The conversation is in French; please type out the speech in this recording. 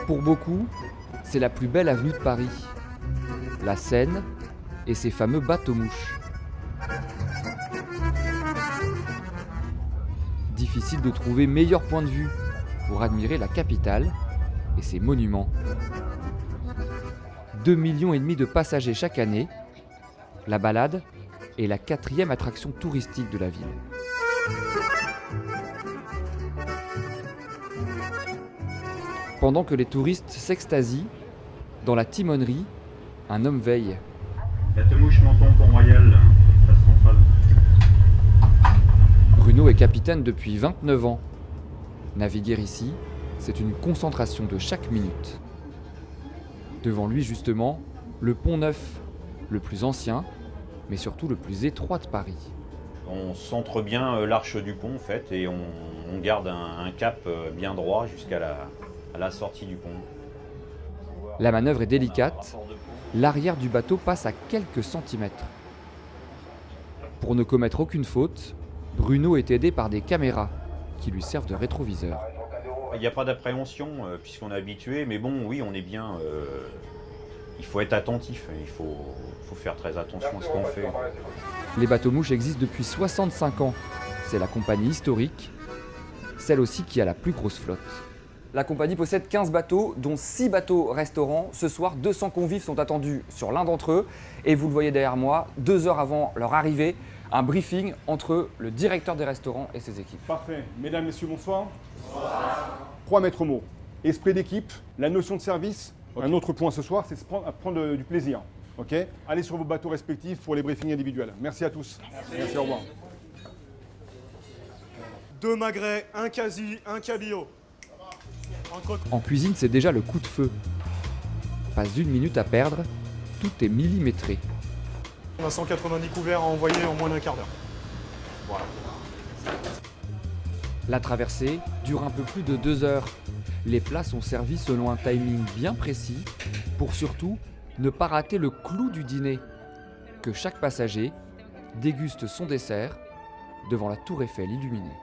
Pour beaucoup, c'est la plus belle avenue de Paris, la Seine et ses fameux bateaux-mouches. Difficile de trouver meilleur point de vue pour admirer la capitale et ses monuments. 2,5 millions de passagers chaque année, la balade est la 4e attraction touristique de la ville. Pendant que les touristes s'extasient, dans la timonerie, un homme veille. Bateau-mouche Menton pour Royal, place centrale. Bruno est capitaine depuis 29 ans. Naviguer ici, c'est une concentration de chaque minute. Devant lui, justement, le Pont Neuf, le plus ancien, mais surtout le plus étroit de Paris. On centre bien l'arche du pont en fait et on garde un cap bien droit jusqu'à la sortie du pont. La manœuvre est délicate, l'arrière du bateau passe à quelques centimètres. Pour ne commettre aucune faute, Bruno est aidé par des caméras qui lui servent de rétroviseur. Il n'y a pas d'appréhension puisqu'on est habitué, mais bon oui on est bien, il faut être attentif, il faut faire très attention à ce qu'on fait. Les bateaux-mouches existent depuis 65 ans. C'est la compagnie historique, celle aussi qui a la plus grosse flotte. La compagnie possède 15 bateaux, dont 6 bateaux-restaurants. Ce soir, 200 convives sont attendus sur l'un d'entre eux. Et vous le voyez derrière moi, 2 heures avant leur arrivée, un briefing entre le directeur des restaurants et ses équipes. Parfait. Mesdames, Messieurs, bonsoir. Bonsoir. 3 maîtres mots. Esprit d'équipe, la notion de service. Okay. Un autre point ce soir, c'est prendre du plaisir. Okay. Allez sur vos bateaux respectifs pour les briefings individuels. Merci à tous. Merci au revoir. 2 magrets, un quasi, un cabillaud. En cuisine, c'est déjà le coup de feu. Pas une minute à perdre, tout est millimétré. On a 190 couverts à envoyer en moins d'un quart d'heure. Voilà. La traversée dure un peu plus de 2 heures. Les plats sont servis selon un timing bien précis pour surtout ne pas rater le clou du dîner, que chaque passager déguste son dessert devant la tour Eiffel illuminée.